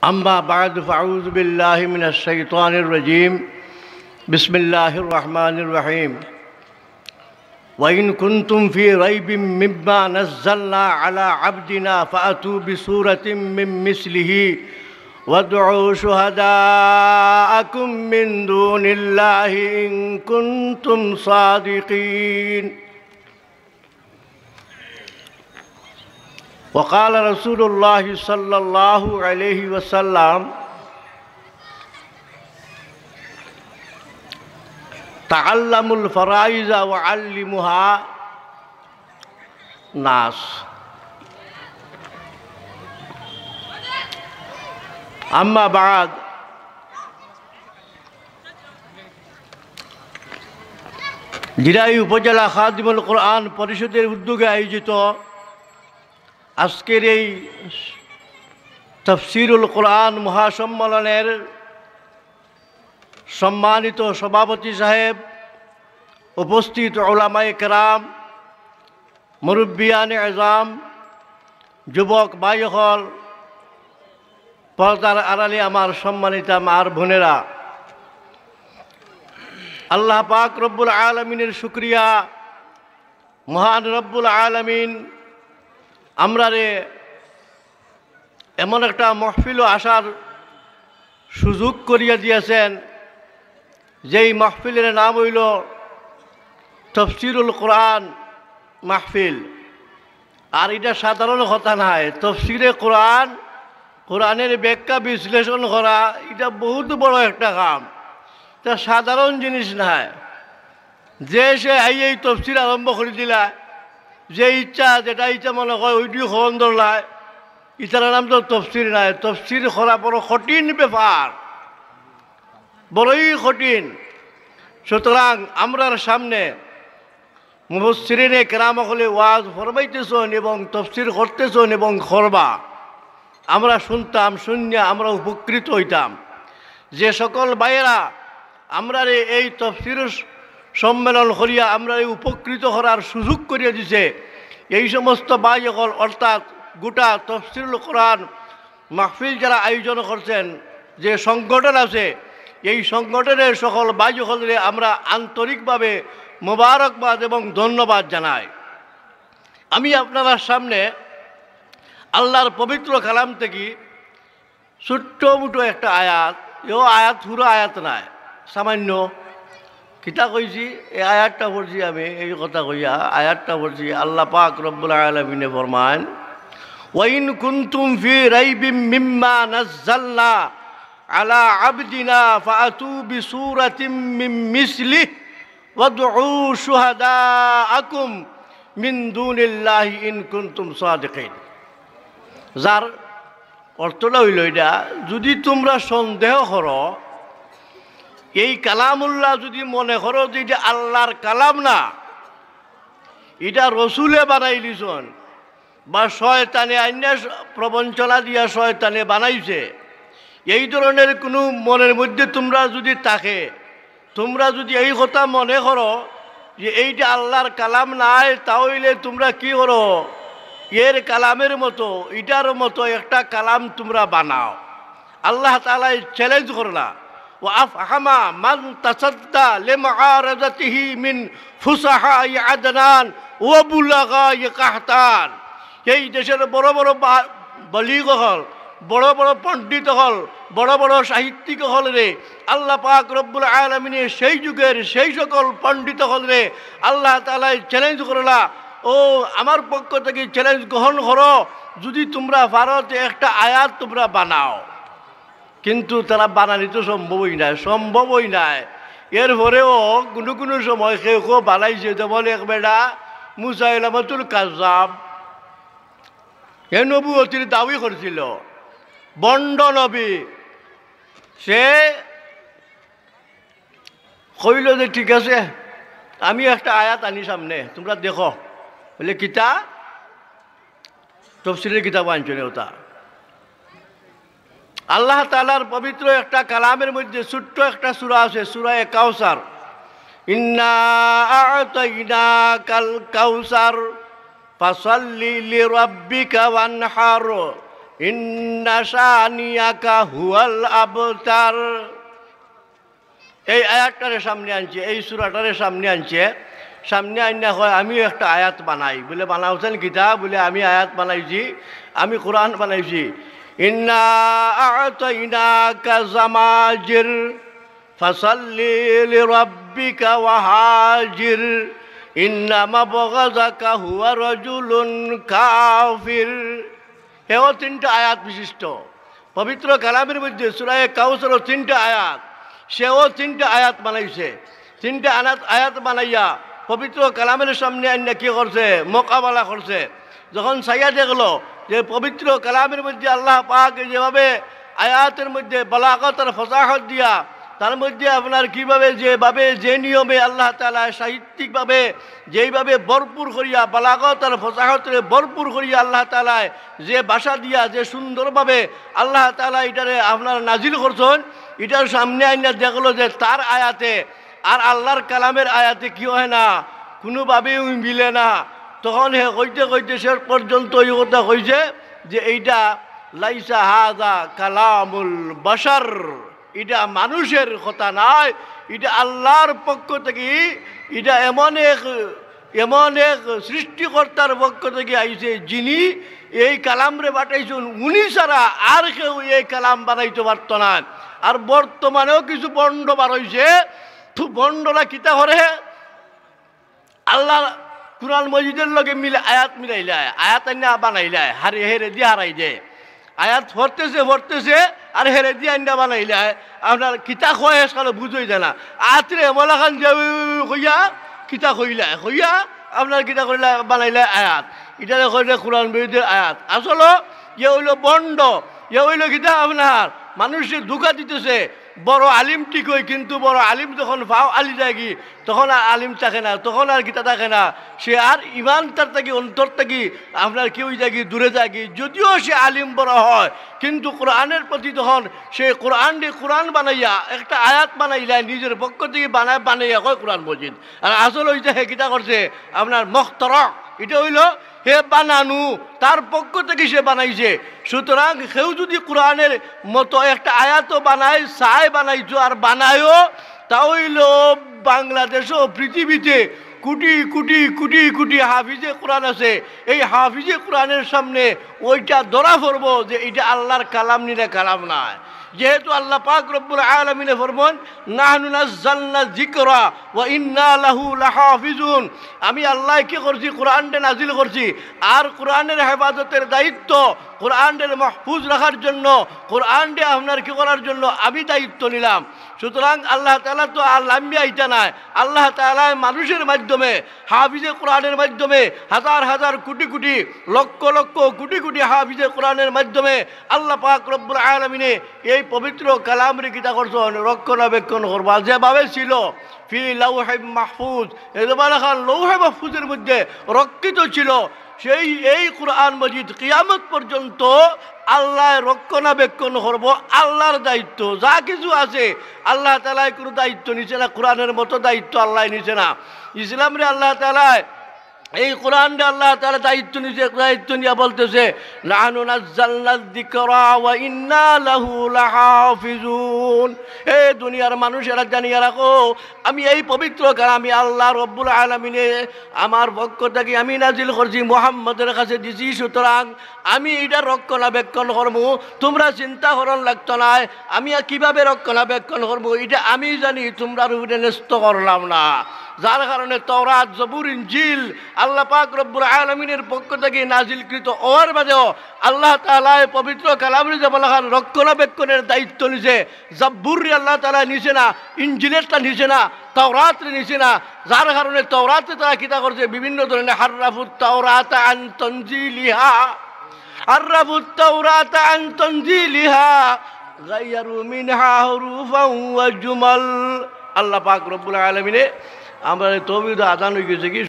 أما بعد فأعوذ بالله من الشيطان الرجيم بسم الله الرحمن الرحيم وإن كنتم في ريب مما نزلنا على عبدنا فأتوا بسورة من مثله وادعوا شهداءكم من دون الله إن كنتم صادقين وقال رسول الله صلى الله عليه وسلم تعلموا الفرائض وعلموها الناس أما بعد জিরাই উপজেলা খাদিমুল কোরআন পরিষদের উদ্যোগে আয়োজিত আজকের এই তাফসীরুল কোরআন মহাসম্মেলনের সম্মানিত সভাপতি সাহেব, উপস্থিত উলামায়ে কেরাম, মুরব্বিয়ানে আযম, যুবক ভাইসকল, পর্দার আড়ালে আমার সম্মানিতা মার বোনেরা, আল্লাহ পাক রব্বুল আলামিনের শুকরিয়া। মহান রব্বুল আলামিন আমরারে এমন একটা মাহফিল আসার সুযোগ করিয়া দিয়েছেন, যেই মাহফিলের নাম হইল তাফসীরুল কোরআন মাহফিল। আর এটা সাধারণ কথা নয়। তাফসীরে কোরআন, কোরআনের ব্যাখ্যা বিশ্লেষণ করা, এটা বহুত বড় একটা কাম, এটা সাধারণ জিনিস নয়। যে সে এই তাফসীর আরম্ভ করে দিলা, যে ইচ্ছা যেটা ইচ্ছা মনে হয় ওইটি হন ধরলায়, ইটার নাম তো তফসির নাই। তফসির করা বড় কঠিন ব্যাপার, বড়ই কঠিন। সুতরাং আমরার সামনে মুফাসসিরিনে কেরাম হলে ওয়াজ ফরমাইতেছেন এবং তফসির করতেছেন এবং করবা, আমরা শুনতাম, শুনিয়া আমরা উপকৃত হইতাম। যে সকল ভাইয়েরা আমরা এই তফসির সম্মেলন করিয়া আমরা উপকৃত করার সুযোগ করিয়া দিছে, এই সমস্ত ভাই সকল, অর্থাৎ গোটা তাফসীরুল কোরআন মাহফিল যারা আয়োজন করছেন, যে সংগঠন আছে, এই সংগঠনের সকল ভাই সকলকে আমরা আন্তরিকভাবে মোবারকবাদ এবং ধন্যবাদ জানাই। আমি আপনার সামনে আল্লাহর পবিত্র কালাম থেকে ছোট্ট মুটো একটা আয়াত, এও আয়াত পুরো আয়াত নাই, সামান্য কিতা কইছি, এই আয়াতটা পড়ছি আমি, এই কথা কইয়া আয়াতটা পড়ছি। আল্লাহ পাক রব্বুল আলামিনে ফরমান, ওয়াইন কুনতুম ফি রাইবিম মিম্মা নাযালনা আলা আবদিনা ফাআতু বিসূরাতিম মিন মিসলিহি ওয়াদউ শুহাদাআকুম মিন দুনিল্লাহি ইন কুনতুম সাদিকিন। যার অর্থটা হইল এটা, যদি তোমরা সন্দেহ করো, এই কালামুল্লাহ যদি মনে করো যে এটা আল্লাহর কালাম না, এটা রসুলে বানাই দিছেন বা শয়তানে আইন প্রবঞ্চনা দিয়া শয়তানে বানাইছে, এই ধরনের কোনো মনের মধ্যে তোমরা যদি থাকে, তোমরা যদি এই কথা মনে করো যে এইটা আল্লাহর কালাম নাই, তাহলে তোমরা কি করো, এর কালামের মতো, এটার মতো একটা কালাম তোমরা বানাও। আল্লাহ তাআলা চ্যালেঞ্জ করলা, وأفهم من تصدى لمعارضته من فصحاء عدنان وبلغاء قحطان। এই দেশের বড় বড় বলিগ হল, বড় বড় পণ্ডিত হল, বড় বড় সাহিত্যিক হল রে, আল্লাহ পাক রব্বুল আলামিনের সেই যুগের সেই সকল পণ্ডিত হল রে আল্লাহ তাআলা চ্যালেঞ্জ করলা, ও আমার পক্ষ থেকে চ্যালেঞ্জ গ্রহণ করো, যদি তোমরা ভারতে একটা আয়াত তোমরা বানাও। কিন্তু তারা বানানি তো সম্ভবই নাই। এরপরেও কোনো কোনো সময় কেউ কেউ বানাইছে, যেমন এক বেটা মুসাইলামাতুল কাজ্জাব, এ নবুয়তির দাবি করছিল, বন্ড নবী। সে কইল যে ঠিক আছে, আমি একটা আয়াত আনি সামনে, তোমরা দেখো। বলে কিতা? তাফসীরের কিতাব আনছো ওটা। আল্লাহ তাআলার পবিত্র একটা কালামের মধ্যে ছোট্ট একটা সূরা আছে, সূরা কাউসার। ইন্না আ'তাইনাকাল কাউসার ফাসাল্লি লিরাব্বিকা ওয়ানহার ইন্না শানিয়াকা হুয়াল আবতার। এই আয়াতটারে সামনে আনছে, এই সূরাটারে সামনে আনছে। সামনে আইনা হয় আমিও একটা আয়াত বানাই, বলে বানাওছেন কিতা? বলে আমি আয়াত বানাইছি, আমি কোরআন বানাইছি। ইন্না আ'তাইনাকা জামাজির ফাসাল্লি লিরাব্বিকা ওয়াহাজির ইন্না মাবগাযাকা হুয়া রাজুলুন কাফির। এও তিনটা আয়াত বিশিষ্ট পবিত্র কালামের মধ্যে সূরা কাউসার 3টা আয়াত, সেও 3টা আয়াত বানাইছে। 3টা আয়াত বানাইয়া পবিত্র কালামের সামনে আইনা কি করছে? মোকাবেলা করছে। যখন সাইয়া দেখলো যে পবিত্র কালামের মধ্যে আল্লাহ পাক যেভাবে আয়াতের মধ্যে বালাগত আর ফসাহত দিয়া, তার মধ্যে আপনার কীভাবে যে নিয়মে আল্লাহ তাআলা সাহিত্যিকভাবে যেইভাবে ভরপুর করিয়া বালাগত আর ফসাহতরে ভরপুর করিয়া আল্লাহ তাআলা যে ভাষা দিয়া যে সুন্দরভাবে আল্লাহ তাআলা এটারে আপনার নাজিল করছেন, এটার সামনে আইনা দেখলো যে তার আয়াতে আর আল্লাহর কালামের আয়াতে কি হয় না, কোনোভাবেই মিলে না। তখন হে কইতে কইতে শেষ পর্যন্ত এই কথা কইছে যে এইটা লাইসা হাযা কালামুল বাশার, এটা মানুষের কথা নয়, এটা আল্লাহর পক্ষ থেকে, এটা এমন এক সৃষ্টিকর্তার পক্ষ থেকে আইছে, যিনি এই কালামরে বানাইছেন, উনি ছাড়া আর কেউ এই কালাম বানাইতে পারত না। আর বর্তমানেও কিছু বন্ড বার হইছে, বন্ডরা কিতা করে? আল্লাহ কুরআন মজিদের লগে মিলে আয়াত মিলাইলে, আয়াত আইনা বানাইলে, হেরে দিয়ে হারাই দেয়। আয়াত ভরতেছে আর হেরে দিয়ে আইনা বানাইলে আপনার কিতা কয়ে সালে বুঝই যায় না। আয়াতরে এমলাখান যে কইয়া কিতা কইয়া আপনার কিতা কইলা বানাইলে আয়াত, এটা কইলে কুরআন মজিদের আয়াত। আসলে ইয়ে হইল বন্ড, ইয়ে হইল কিতা আপনার মানুষের ধোঁকা দিতেছে। বড় আলিম ঠিক হয়, কিন্তু বড় আলিম যখন ভাও আলি যায় কি, তখন আর আলিম থাকে না, তখন আর গীতা থাকে না। সে আর ইমান তার থাকি অন্তর থাকি আপনার কেউ যায় দূরে যায় কি, যদিও সে আলিম বড় হয়, কিন্তু কোরআনের প্রতি তখন সে কোরআন বানাইয়া একটা আয়াত বানাইলা নিজের পক্ষ থেকে বানাইয়া কয় কোরআন মজিদ। আর আসল হইতে হে গীতা করছে আপনার মখতরক, এটা হইল হে বানানু, তার পক্ষ থেকে সে বানাইছে। সুতরাং কেউ যদি কোরআনের মতো একটা আয়াতও বানায়, বানাইছো আর বানায়ও, তা হইল বাংলাদেশ ও পৃথিবীতে কোটি কোটি কোটি কোটি হাফিজে কোরআন আছে। এই হাফিজে কোরআনের সামনে ওইটা ধরা পড়বো যে এটা আল্লাহর কালাম নিলে কালাম নয়। যেহেতু আল্লাহ পাক রব্বুল আলামিনে ফরমান নাহনু নাযালনা যিকরা ওয়া ইন্না লাহু লাহাফিজুন, আমি আল্লাহ কি করছি? কোরআনটা নাজিল করছি, আর কোরআনের হেফাজতের দায়িত্ব, কোরআনের মাহফুজ রাখার জন্য, কোরআনটা আপনার কি করার জন্য আমি দায়িত্ব নিলাম। সুতরাং আল্লাহ তাআলা তো আর লাম্বিয়া ইটা নাই, আল্লাহ তাআলা মানুষের মাধ্যমে, হাফিজে কোরআনের মাধ্যমে, হাজার হাজার কোটি কোটি লক্ষ লক্ষ কোটি কোটি হাফিজে কোরআনের মাধ্যমে আল্লাহ পাক রব্বুল আলামিনে এই পবিত্র কালামরে কিতা করছেন? রক্ষণাবেক্ষণ করবা, যেভাবে ছিল ফি লাউহে মাহফুজ, লৌহে মাহফুজের মধ্যে রক্ষিত ছিল, সেই এই কোরআন মজিদ কিয়ামত পর্যন্ত আল্লাহ রক্ষণাবেক্ষণ করব, আল্লাহর দায়িত্ব। যা কিছু আছে আল্লাহ তাআলা কোনো দায়িত্ব নিছে না, কোরআনের মতো দায়িত্ব আল্লাহ নিছে না। ইসলামরে আল্লাহ তাআলা এই কোরআনটা আল্লাহ তাআলা দায়িত্ব নিছে, দায়িত্ব নিয়ে বলতেছে নাহনু নাযালনা যিকরা ওয়া ইন্না লাহু লাহাফিজুন। এই দুনিয়ার মানুষেরা জানিয়ে রাখো, আমি এই পবিত্র কালাম আমি আল্লাহ রব্বুল আলামিনে আমার পক্ষ থেকে আমি নাজিল করছি, মুহাম্মদের কাছে দিছি। সুতরাং আমি এটা রক্ষণাবেক্ষণ করবো, তোমরা চিন্তা করন লাগতো না আমি কিভাবে রক্ষণাবেক্ষণ করবো, এটা আমি জানি, তোমরা উপরে ন্যস্ত করলাম না। যার কারণে তাওরাত, জবুর, ইনজিল আল্লাহ পাক রব্বুল আলামিনের পক্ষ থেকে নাজিলকৃত ওর বাদেও আল্লাহ তাআলা পবিত্র কালামের যে বলাখান রক্ষণাবেক্ষণের দায়িত্ব নিছে, জবুর আল্লাহ তাআলা নিছে না, ইনজিলেরটা নিছে না, তাওরাত নিছে না। যার কারণে তাওরাতে তারা কিতা করছে? বিভিন্ন ধরনের হাররাফুত তাওরাত আন তানজিলিহা, হাররাফুত তাওরাত আন তানজিলিহা গায়্যারু মিনহা হুরুফান ওয়া জুমাল। আল্লাহ পাক রব্বুল আলামিনে আমরা তৌহিদ আযান হয়ে গেছে কি